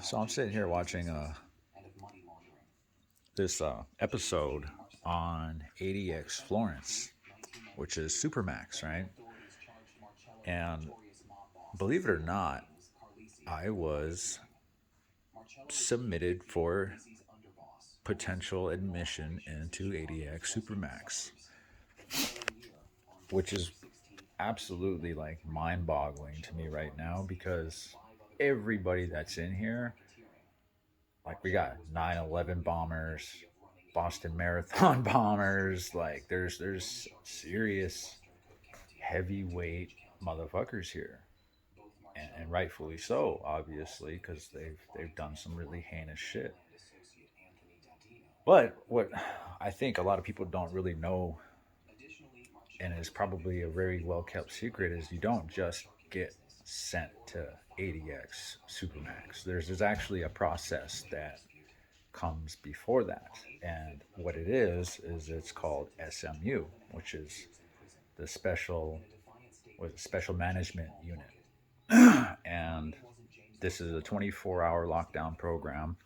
So I'm sitting here watching this episode on ADX Florence, which is supermax, right? And believe it or not, I was submitted for potential admission into ADX Supermax, which is absolutely like mind boggling to me right now because everybody that's in here, like we got 9/11 bombers, Boston Marathon bombers, like there's serious heavyweight motherfuckers here. And rightfully so, obviously, because they've done some really heinous shit. But what I think a lot of people don't really know, and is probably a very well kept secret, is you don't just get sent to ADX Supermax. There's actually a process that comes before that, and what it is it's called SMU, which is the special management unit, and this is a 24-hour lockdown program.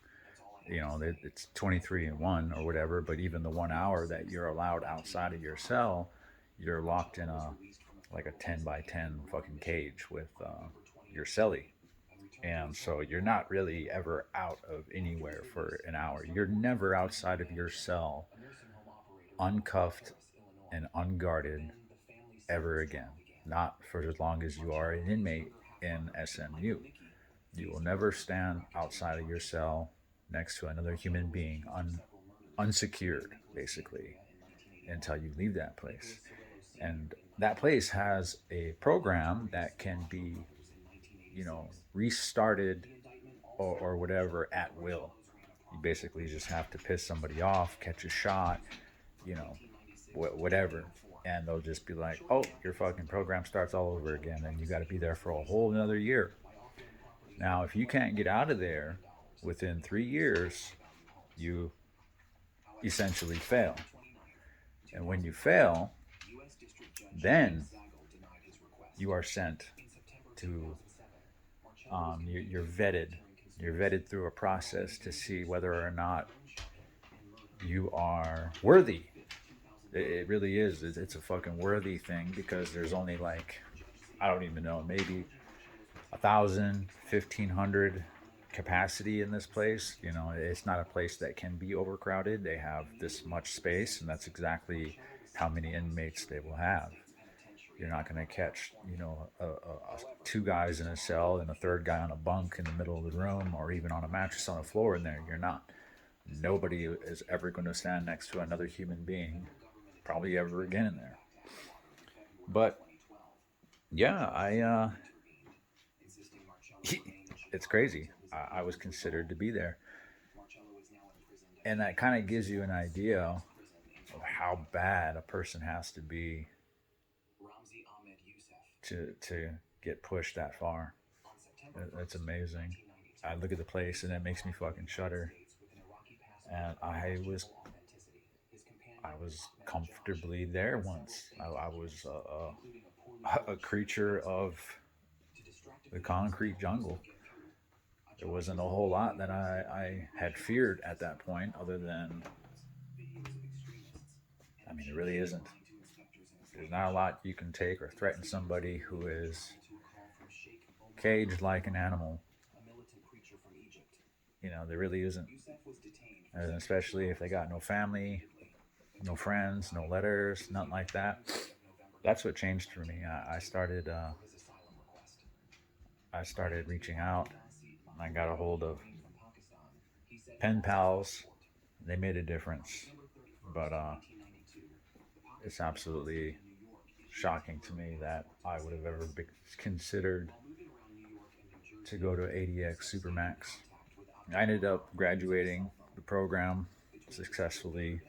You know, it's 23 and 1 or whatever, but even the 1 hour that you're allowed outside of your cell, you're locked in a like a 10 by 10 fucking cage with your cellie. And so you're not really ever out of anywhere for an hour. You're never outside of your cell, uncuffed and unguarded ever again. Not for as long as you are an inmate in SMU. You will never stand outside of your cell next to another human being unsecured, basically, until you leave that place. And that place has a program that can be, restarted or whatever at will. You basically just have to piss somebody off, catch a shot, you know, whatever. And they'll just be like, oh, your fucking program starts all over again. And you got to be there for a whole another year. Now, if you can't get out of there within 3 years, you essentially fail. And when you fail, then you are sent to, you're vetted. You're vetted through a process to see whether or not you are worthy. It really is. It's a fucking worthy thing because there's only like, I don't even know, maybe 1,000, 1,500 capacity in this place. You know, it's not a place that can be overcrowded. They have this much space, and that's exactly how many inmates they will have. You're not going to catch, two guys in a cell and a third guy on a bunk in the middle of the room, or even on a mattress on the floor in there. You're not. Nobody is ever going to stand next to another human being, probably ever again in there. But yeah, it's crazy. I was considered to be there, and that kind of gives you an idea of how bad a person has to be to get pushed that far. That's amazing. I look at the place and it makes me fucking shudder. And I was comfortably there once. I was a creature of the concrete jungle. There wasn't a whole lot that I had feared at that point, other than, I mean, it really isn't. There's not a lot you can take or threaten somebody who is caged like an animal. There really isn't. And especially if they got no family, no friends, no letters, nothing like that. That's what changed for me. I started reaching out. I got a hold of pen pals. They made a difference, but it's absolutely shocking to me that I would have ever been considered to go to ADX Supermax. I ended up graduating the program successfully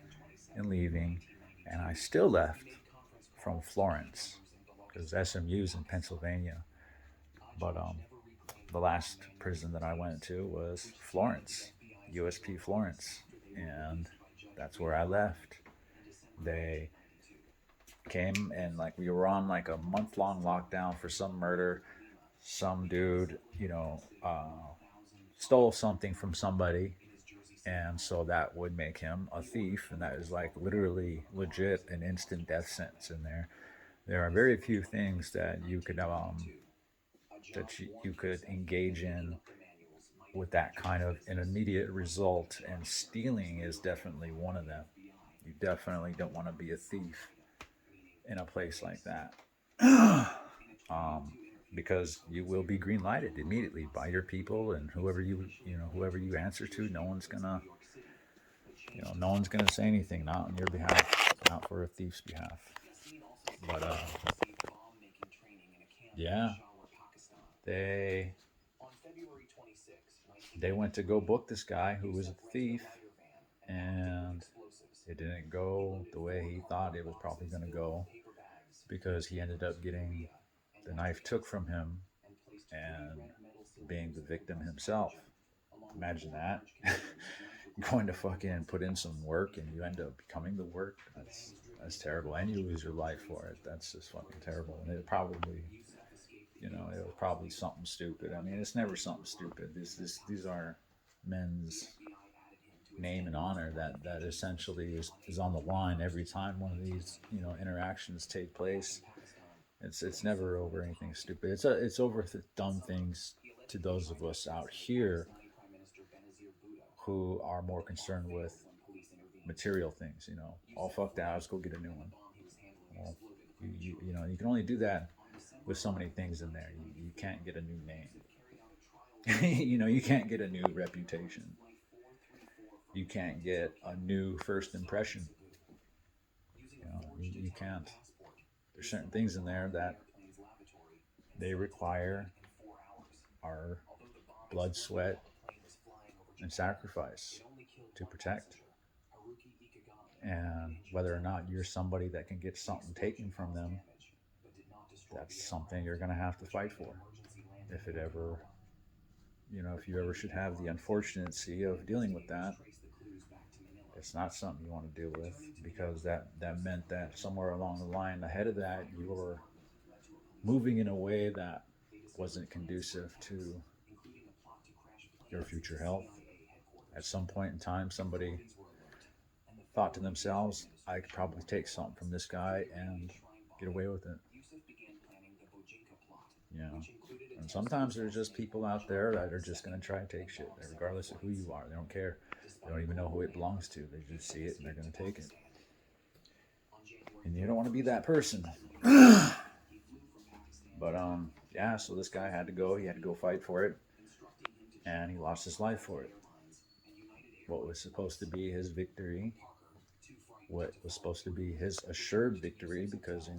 and leaving, and I still left from Florence because SMU's in Pennsylvania. But the last prison that I went to was Florence, USP Florence, and that's where I left. They came and like we were on like a month long lockdown for some murder. some dude, stole something from somebody, and so that would make him a thief, and that is like literally legit an instant death sentence in there. There are very few things that you could engage in with that kind of an immediate result, and stealing is definitely one of them. You definitely don't want to be a thief in a place like that. um, because you will be green lighted immediately by your people and whoever you answer to. No one's gonna say anything, not on your behalf, not for a thief's behalf. But yeah, they they went to go book this guy who was a thief, and it didn't go the way he thought it was probably going to go, because he ended up getting the knife took from him and being the victim himself. Imagine that. Going to fucking put in some work and you end up becoming the work. That's terrible, and you lose your life for it. That's just fucking terrible. And it was probably something stupid. I mean, it's never something stupid. These are men's name and honor that essentially is on the line every time one of these interactions take place. It's never over anything stupid. It's over dumb things to those of us out here who are more concerned with material things. Oh, fuck that, let's go get a new one. Well, you can only do that with so many things in there. You can't get a new name. You can't get a new reputation. You can't get a new first impression. You can't. There's certain things in there that they require our blood, sweat, and sacrifice to protect. And whether or not you're somebody that can get something taken from them, that's something you're going to have to fight for. If it ever, if you ever should have the unfortunacy of dealing with that, it's not something you want to deal with, because that meant that somewhere along the line ahead of that, you were moving in a way that wasn't conducive to your future health. At some point in time, somebody thought to themselves, I could probably take something from this guy and get away with it. You know, and sometimes there's just people out there that are just going to try and take shit, regardless of who you are. They don't care. They don't even know who it belongs to. They just see it and they're going to take it. And you don't want to be that person. But yeah. So this guy had to go. He had to go fight for it, and he lost his life for it. What was supposed to be his victory, what was supposed to be his assured victory, because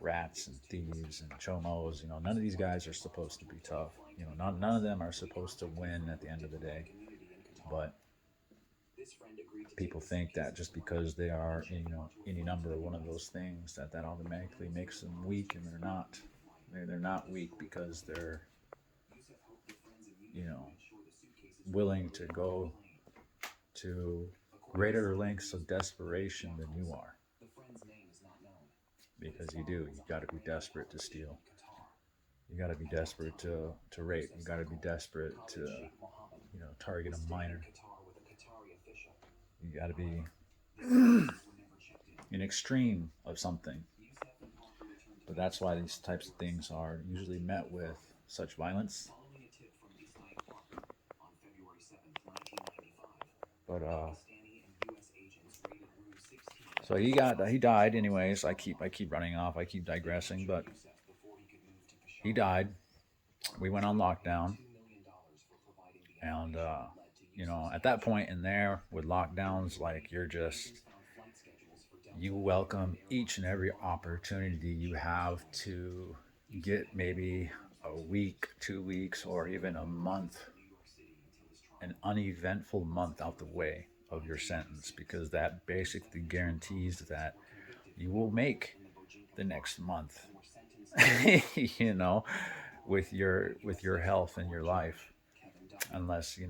rats and thieves and chomos, none of these guys are supposed to be tough. None of them are supposed to win at the end of the day. But people think that just because they are any number of one of those things, that automatically makes them weak, and they're not. They're not weak because they're you know willing to go to greater lengths of desperation than you are. Because you got to be desperate to steal. You got to be desperate to rape. You got to be desperate to target a minor. You got to be an extreme of something. But that's why these types of things are usually met with such violence. But so he died anyways. I keep running off. I keep digressing, but he died. We went on lockdown, and at that point in there with lockdowns, like you welcome each and every opportunity you have to get maybe a week, 2 weeks, or even a month, an uneventful month out the way of your sentence, because that basically guarantees that you will make the next month, you know, with your health and your life, unless you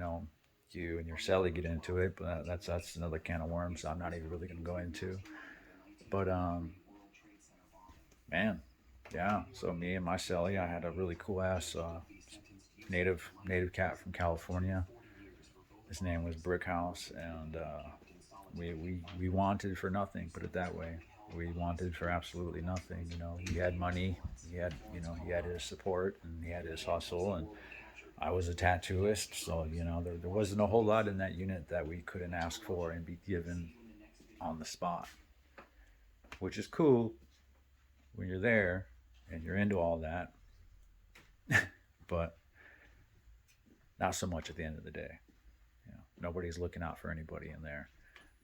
and your celly get into it. But that's another can of worms. I'm not even really going to go into. But man, Yeah, so me and my celly, I had a really cool ass native cat from California. His name was Brickhouse, and we wanted for nothing. Put it that way. We wanted for absolutely nothing. You know, he had money, he had his support, and he had his hustle, and I was a tattooist, so there wasn't a whole lot in that unit that we couldn't ask for and be given on the spot, which is cool when you're there and you're into all that, but not so much at the end of the day. Nobody's looking out for anybody in there.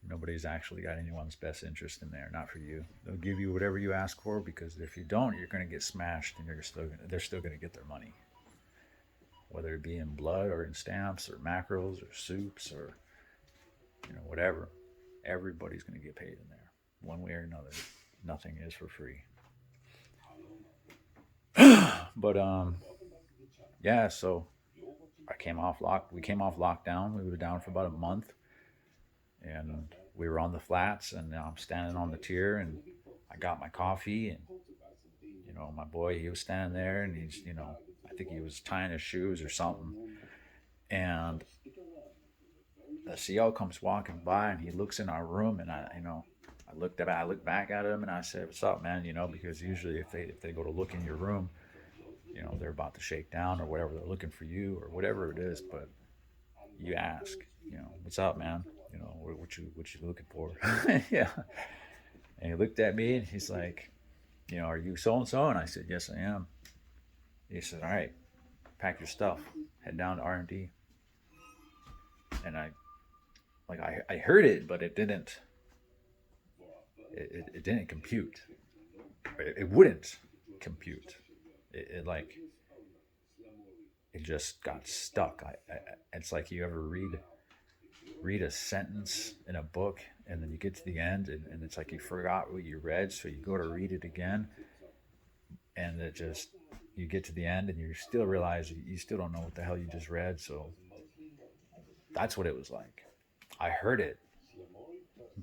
Nobody's actually got anyone's best interest in there. Not for you. They'll give you whatever you ask for, because if you don't, you're going to get smashed, and they're still going to get their money, whether it be in blood or in stamps or macros or soups or whatever. Everybody's going to get paid in there, one way or another. Nothing is for free. But yeah. So I came off lock. We came off lockdown. We were down for about a month, and we were on the flats, and I'm standing on the tier, and I got my coffee, and my boy, he was standing there, and he's I think he was tying his shoes or something, and the CO comes walking by, and he looks in our room, and I looked back at him, and I said, "What's up, man?" Because usually if they go to look in your room, they're about to shake down or whatever, they're looking for you or whatever it is, but you ask, "What's up, man? What you looking for?" Yeah. And he looked at me, and he's like, "Are you so and so?" And I said, "Yes, I am." He said, "All right, pack your stuff, head down to R&D." And I heard it, but it didn't compute. It wouldn't compute. It just got stuck. It's like you ever read a sentence in a book, and then you get to the end, and it's like you forgot what you read, so you go to read it again, and you get to the end, and you still realize you still don't know what the hell you just read. So that's what it was like. I heard it,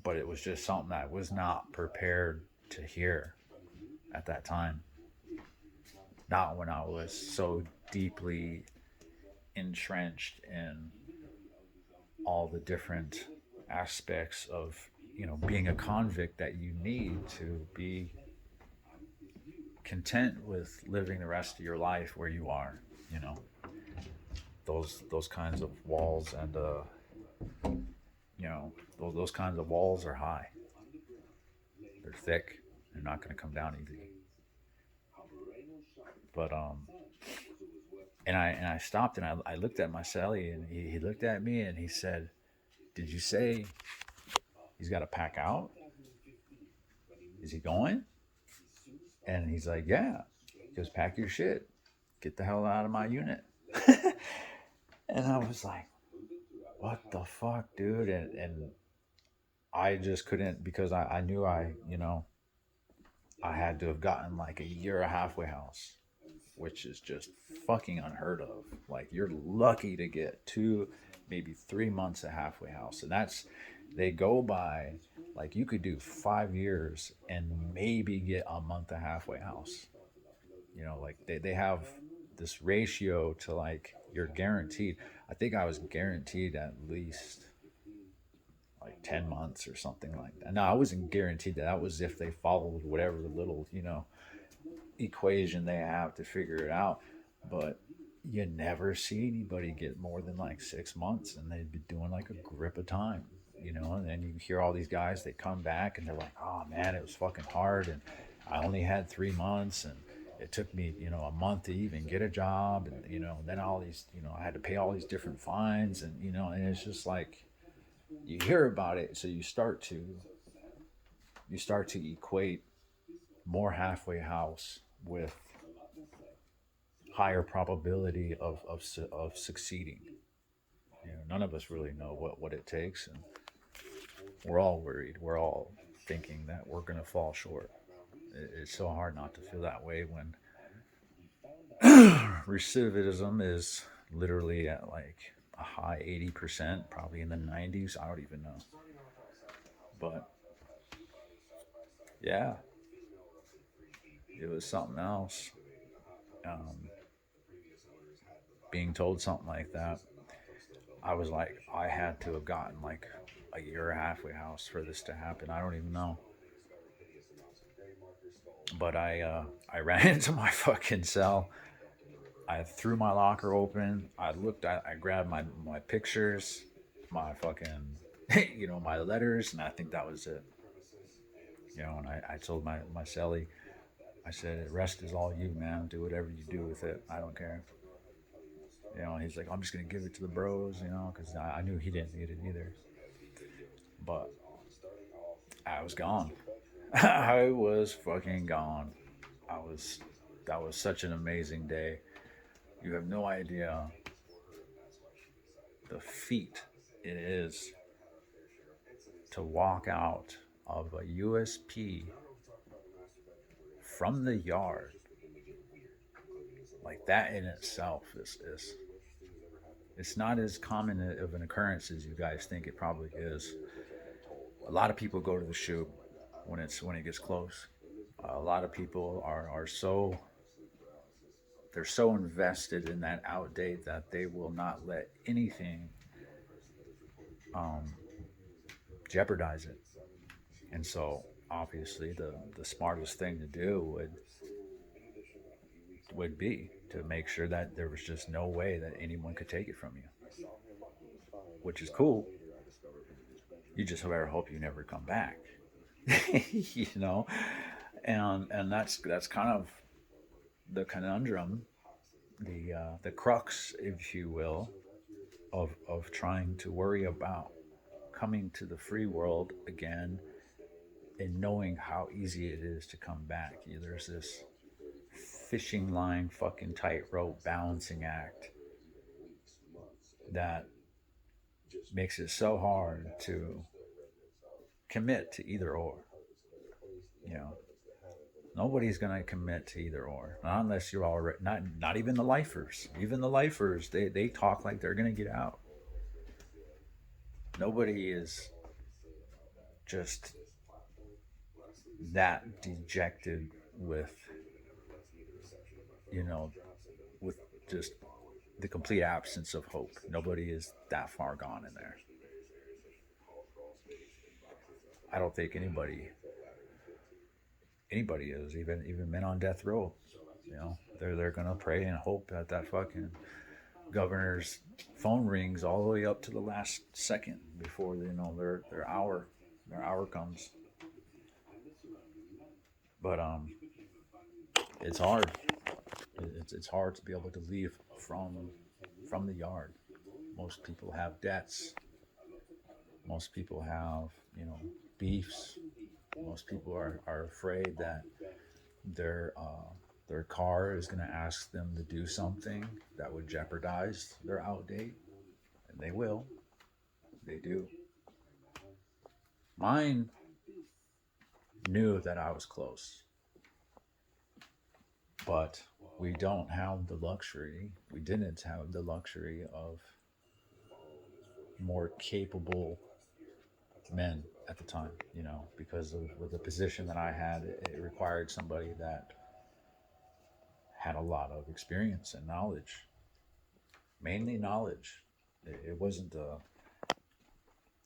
but it was just something that I was not prepared to hear at that time. Not when I was so deeply entrenched in all the different aspects of being a convict that you need to be content with living the rest of your life where you are. You know those kinds of walls, and those kinds of walls are high. They're thick. They're not going to come down easy. But and I stopped, and I looked at my celly, and he looked at me, and he said, "Did you say he's got to pack out? Is he going?" And he's like, "Yeah." Just pack your shit. Get the hell out of my unit. And I was like, "What the fuck, dude?" And I just couldn't, because I knew I had to have gotten like a year a halfway house, which is just fucking unheard of. Like, you're lucky to get 2, maybe 3 months a halfway house, and they go by, like, you could do 5 years and maybe get a month a halfway house. Like, they have this ratio to, like, you're guaranteed. I think I was guaranteed at least like 10 months or something like that. No, I wasn't guaranteed that. That was if they followed whatever little equation they have to figure it out. But you never see anybody get more than like 6 months, and they'd be doing like a grip of time. And then you hear all these guys, they come back and they're like, "Oh man, it was fucking hard, and I only had 3 months, and it took me a month to even get a job, and then all these, I had to pay all these different fines, and and it's just like, you hear about it, so you start to equate more halfway house with higher probability of succeeding. None of us really know what it takes, and we're all worried. We're all thinking that we're going to fall short. It's so hard not to feel that way when recidivism is literally at like a high 80%, probably in the 90s. I don't even know. But yeah, it was something else. Um, Being told something like that, I was like, I had to have gotten like a year or a halfway house for this to happen. I don't even know. But I ran into my fucking cell. I threw my locker open. I grabbed my pictures, my fucking, my letters, and I think that was it. And I told my celly, I said, the rest is all you, man. Do whatever you do with it. I don't care. He's like, I'm just going to give it to the bros, because I knew he didn't need it either. But I was gone. I was fucking gone. I was, that was such an amazing day. You have no idea the feat it is to walk out of a USP from the yard. Like that in itself is it's not as common of an occurrence as you guys think it probably is. A lot of people go to the shoot when it gets close. A lot of people are so they're so invested in that out date that they will not let anything um, jeopardize it. And so obviously the smartest thing to do would be to make sure that there was just no way that anyone could take it from you, which is cool. You just better hope you never come back. you know and that's kind of the conundrum, the crux, if you will, of trying to worry about coming to the free world again and knowing how easy it is to come back. There's this fishing line fucking tightrope balancing act that makes it so hard to commit to either or. You know, nobody's gonna commit to either or, not unless you're already not even the lifers. Even the lifers, they talk like they're gonna get out. Nobody is just that dejected with you know with just the complete absence of hope. Nobody is that far gone in there. I don't think anybody is, even men on death row. They're gonna pray and hope that that fucking governor's phone rings all the way up to the last second before their hour comes. But it's hard. It's hard to be able to leave from the yard. Most people have debts. Most people have beefs. Most people are afraid that their their car is going to ask them to do something that would jeopardize their out date, and they will. They do. Mine knew that I was close, but we don't have the luxury. We didn't have the luxury of more capable men at the time, because of with the position that I had, it required somebody that had a lot of experience and knowledge, mainly knowledge. It wasn't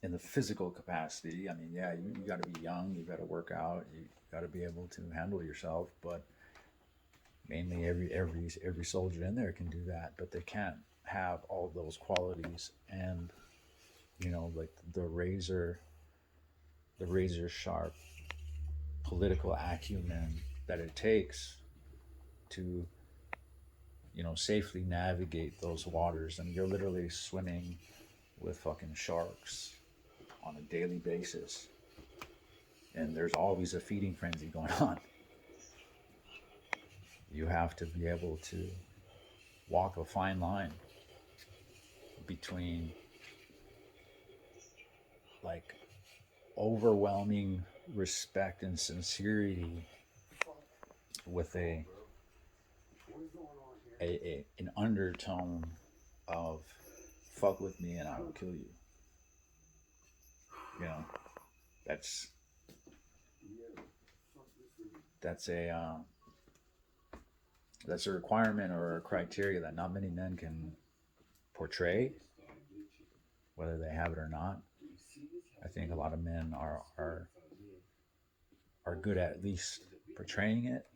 in the physical capacity. I mean, yeah, you got to be young, you got to work out, you got to be able to handle yourself, but mainly every soldier in there can do that, but they can't have all those qualities and like the razor sharp political acumen that it takes to safely navigate those waters. I mean, you're literally swimming with fucking sharks on a daily basis, and there's always a feeding frenzy going on. You have to be able to walk a fine line between like overwhelming respect and sincerity with an undertone of fuck with me and I will kill you. You know, that's that's a That's a requirement or a criteria that not many men can portray, whether they have it or not. I think a lot of men are good at least portraying it,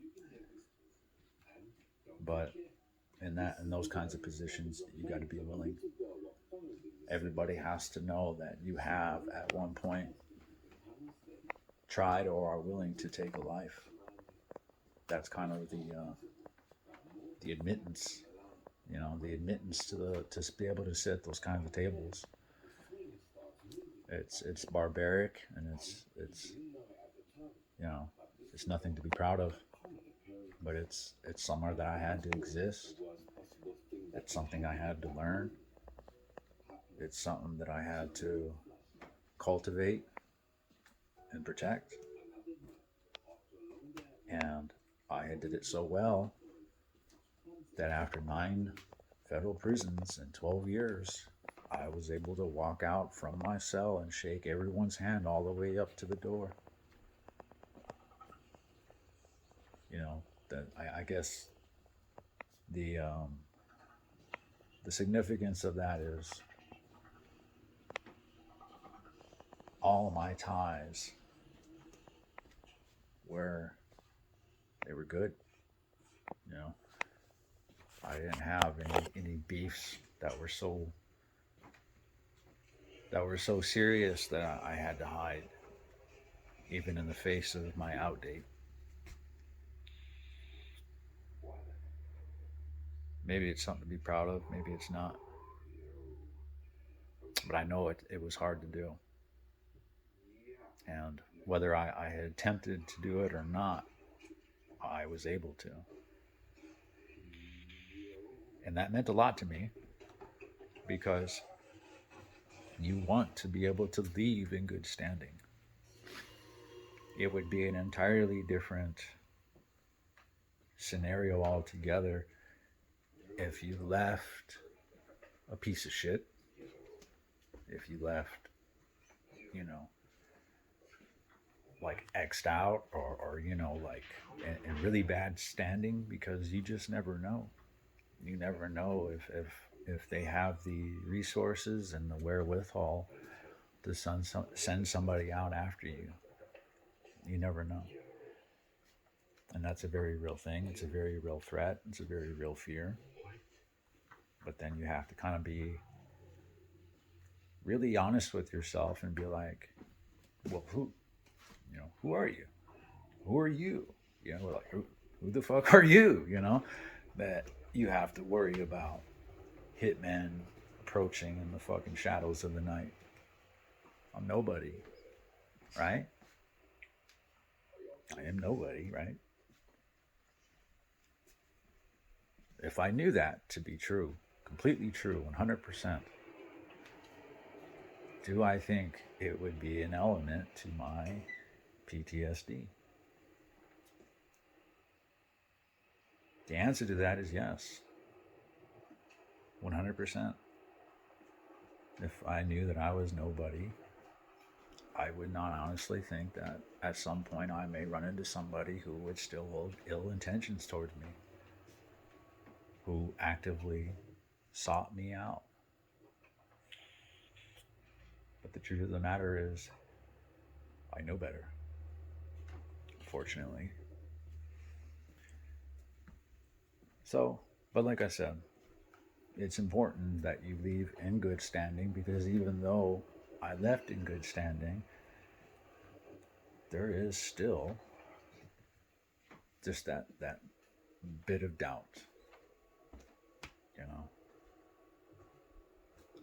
but in those kinds of positions, you got to be willing. Everybody has to know that you have at one point tried or are willing to take a life. That's kind of the admittance, the admittance to be able to sit those kinds of tables. It's barbaric, and it's you know it's nothing to be proud of, but it's somewhere that I had to exist. It's something I had to learn. It's something that I had to cultivate and protect. And I did it so well that after 9 federal prisons and 12 years, I was able to walk out from my cell and shake everyone's hand all the way up to the door. That I guess the the significance of that is all of my ties were they were good. You know, I didn't have any beefs that were so serious that I had to hide, even in the face of my outdate. Maybe it's something to be proud of, maybe it's not. But I know it was hard to do. And whether I had attempted to do it or not, I was able to. And that meant a lot to me because you want to be able to leave in good standing. It would be an entirely different scenario altogether if you left a piece of shit, if you left, you know, like X'd out or like in really bad standing, because you just never know. You never know if they have the resources and the wherewithal to send somebody out after you. You never know. And that's a very real thing. It's a very real threat. It's a very real fear. But then you have to kind of be really honest with yourself and be like, well, who are you? Who are you? Like, who the fuck are you? That you have to worry about hitmen approaching in the fucking shadows of the night. I'm nobody, right? I am nobody, right? If I knew that to be true, completely true, 100%, do I think it would be an element to my PTSD? The answer to that is yes, 100%. If I knew that I was nobody, I would not honestly think that at some point I may run into somebody who would still hold ill intentions towards me, who actively sought me out. But the truth of the matter is, I know better, fortunately. So, but like I said, it's important that you leave in good standing, because even though I left in good standing, there is still just that bit of doubt, you know.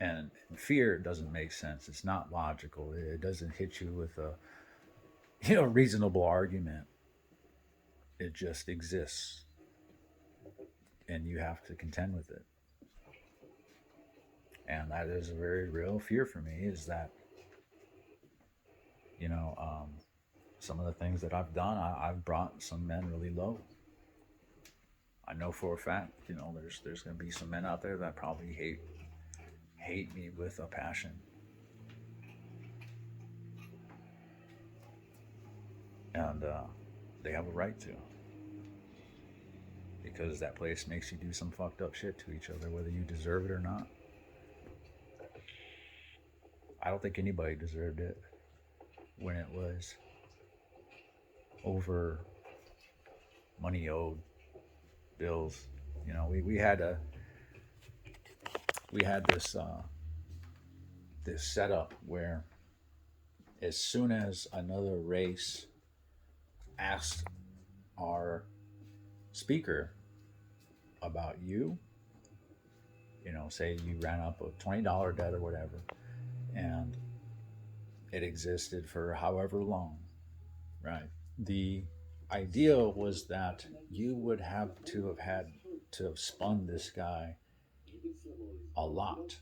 And fear doesn't make sense. It's not logical. It doesn't hit you with a reasonable argument. It just exists, and you have to contend with it. And that is a very real fear for me. Is that you know um, some of the things that I've done, I've brought some men really low. I know for a fact, there's going to be some men out there that probably hate me with a passion, and they have a right to. because that place makes you do some fucked up shit to each other, whether you deserve it or not. I don't think anybody deserved it when it was over money owed, bills. You know, we had this setup where as soon as another race asked our speaker about you, you know, say you ran up a $20 debt or whatever, and it existed for however long, right? The idea was that you would have to have had to have spun this guy a lot.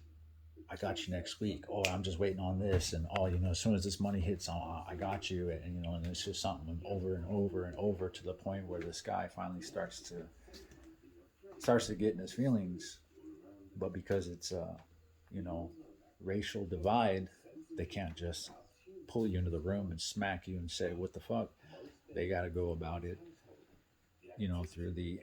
I got you next week. Oh, I'm just waiting on this, and oh, you know, as soon as this money hits, I got you, and you know, and it's just something over and over and over to the point where this guy finally starts to get in his feelings. But because it's you know, racial divide, they can't just pull you into the room and smack you and say what the fuck. They got to go about it, you know, through the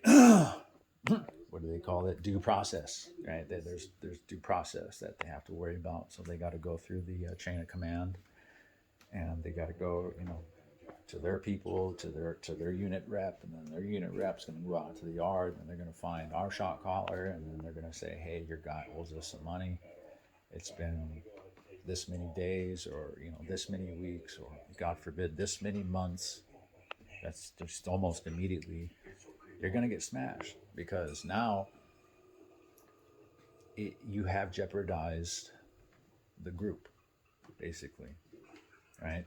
what do they call it, due process, right? There's due process that they have to worry about, so they got to go through the chain of command, and they got to go, you know, to their people, to their unit rep, and then their unit rep's going to go out to the yard, and they're going to find our shot caller, and then they're going to say, hey, your guy owes us some money. It's been this many days, or you know, this many weeks, or God forbid, this many months. That's just almost immediately you're going to get smashed, because now you have jeopardized the group, basically, right?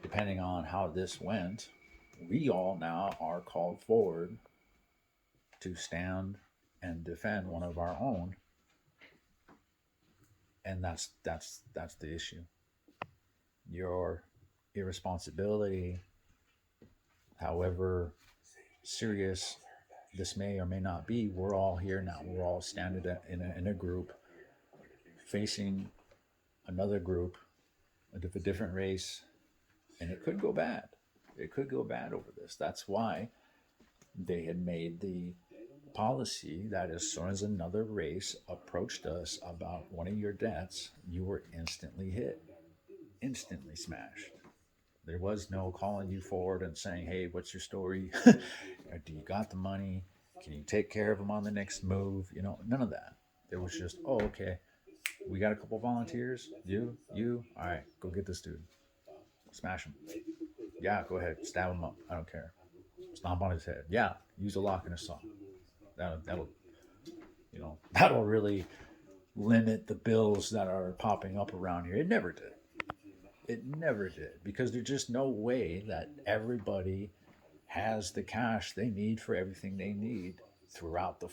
Depending on how this went, we all now are called forward to stand and defend one of our own, and that's the issue. Your irresponsibility, however serious this may or may not be, we're all here now. We're all standing in a group facing another group of a different race, and it could go bad. It could go bad over this. That's why they had made the policy that as soon as another race approached us about one of your debts, you were instantly hit, instantly smashed. There was no calling you forward and saying, hey, what's your story? Do you got the money? Can you take care of them on the next move? You know, none of that. There was just, oh, okay, we got a couple volunteers. You, all right, go get this dude. Smash him. Yeah, go ahead, stab him up. I don't care. Stomp on his head. Yeah, use a lock and a saw. That'll you know, that'll really limit the bills that are popping up around here. It never did. It never did, because there's just no way that everybody has the cash they need for everything they need throughout the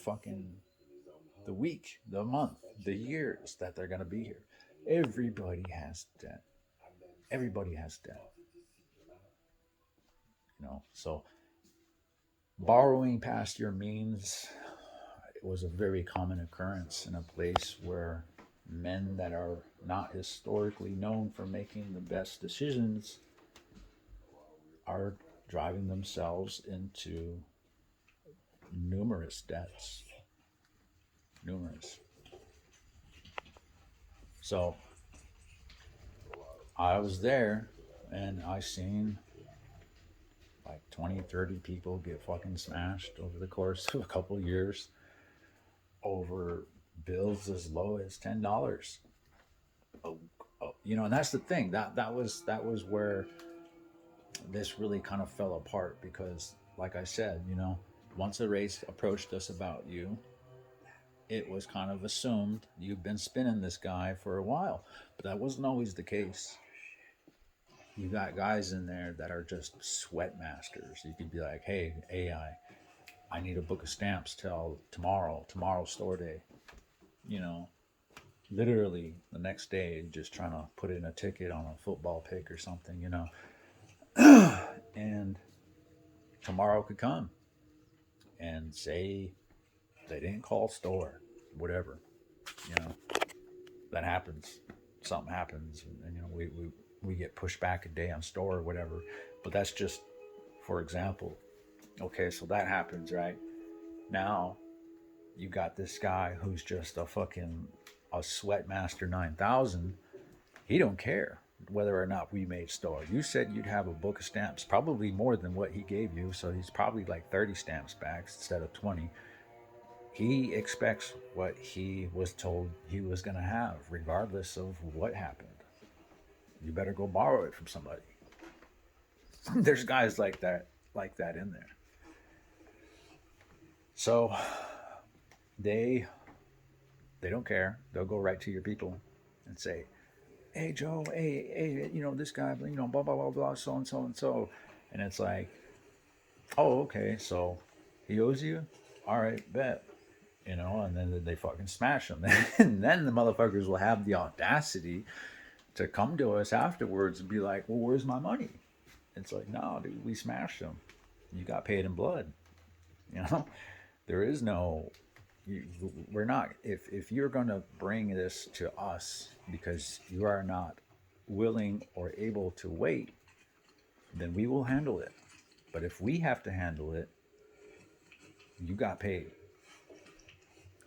week, the month, the years that they're going to be here. Everybody has debt. Everybody has debt. You know, so borrowing past your means, it was a very common occurrence in a place where men that are not historically known for making the best decisions are driving themselves into numerous debts. Numerous. So I was there, and I seen like 20, 30 people get fucking smashed over the course of a couple of years over bills as low as $10. Oh, you know, and that's the thing. That was where this really kind of fell apart, because like I said, you know, once a race approached us about you, it was kind of assumed you've been spinning this guy for a while. But that wasn't always the case. You got guys in there that are just sweat masters. You could be like, hey, I need a book of stamps till tomorrow store day. You know, literally the next day, just trying to put in a ticket on a football pick or something, you know. And tomorrow could come and say they didn't call store, whatever, you know, that happens. Something happens, and you know, we get pushed back a day on store or whatever. But that's just for example. Okay, so that happens, right? Now you got this guy who's just a Sweatmaster 9000. He don't care whether or not we made store. You said you'd have a book of stamps, probably more than what he gave you, so he's probably like 30 stamps back instead of 20. He expects what he was told he was going to have, regardless of what happened. You better go borrow it from somebody. There's guys like that in there. So they they don't care. They'll go right to your people and say, "Hey Joe, hey, this guy, blah blah blah blah, so and so and so," and it's like, "Oh, okay, so he owes you, all right, bet." And then they fucking smash him. And then the motherfuckers will have the audacity to come to us afterwards and be like, "Well, where's my money?" It's like, "No, dude, we smashed him. You got paid in blood." You know, there is no. We're not. If you're gonna bring this to us because you are not willing or able to wait, then we will handle it. But if we have to handle it, you got paid.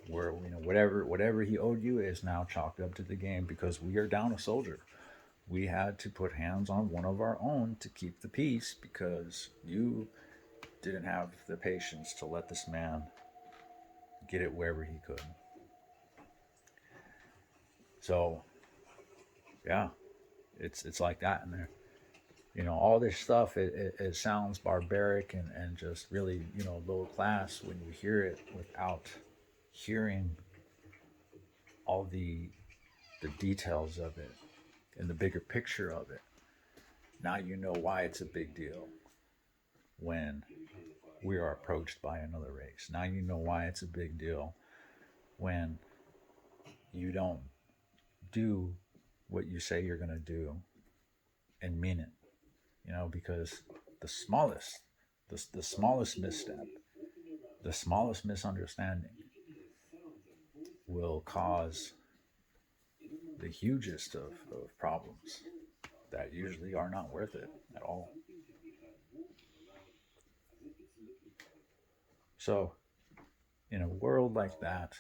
Where whatever he owed you is now chalked up to the game because we are down a soldier. We had to put hands on one of our own to keep the peace because you didn't have the patience to let this man get it wherever he could. So yeah, it's like that in there. All this stuff, it sounds barbaric and just really, low class when you hear it without hearing all the details of it and the bigger picture of it. Now you know why it's a big deal when we are approached by another race. Now you know why it's a big deal when you don't do what you say you're going to do and mean it. Because the smallest, the smallest misstep, the smallest misunderstanding will cause the hugest of problems that usually are not worth it at all. So, in a world like that,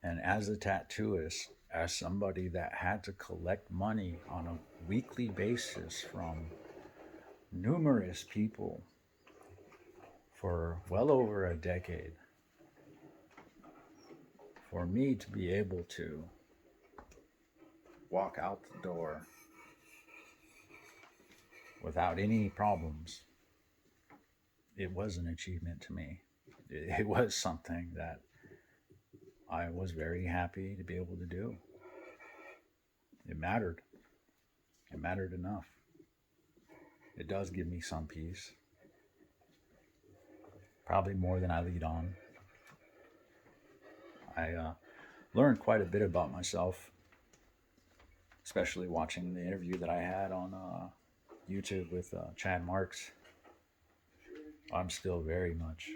and as a tattooist, as somebody that had to collect money on a weekly basis from numerous people for well over a decade, for me to be able to walk out the door without any problems, it was an achievement to me. It was something that I was very happy to be able to do. It mattered. It mattered enough. It does give me some peace, probably more than I lead on. I learned quite a bit about myself, especially watching the interview that I had on YouTube with Chad Marks. I'm still very much.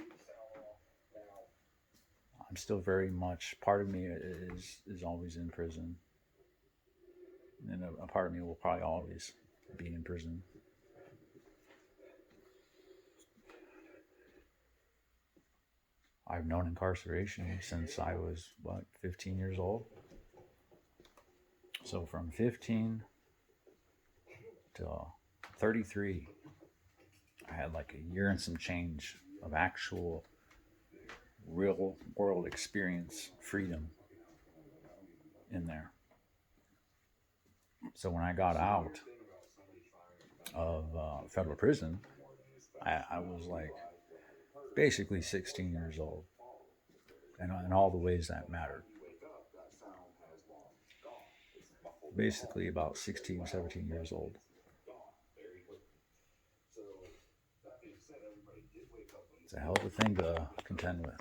I'm still very much. Part of me is always in prison, and a part of me will probably always be in prison. I've known incarceration since I was 15 years old. So from 15 to 33, I had like a year and some change of actual real world experience freedom in there. So when I got out of federal prison, I was like basically 16 years old, and in all the ways that mattered. Basically about 16, 17 years old. It's a hell of a thing to contend with.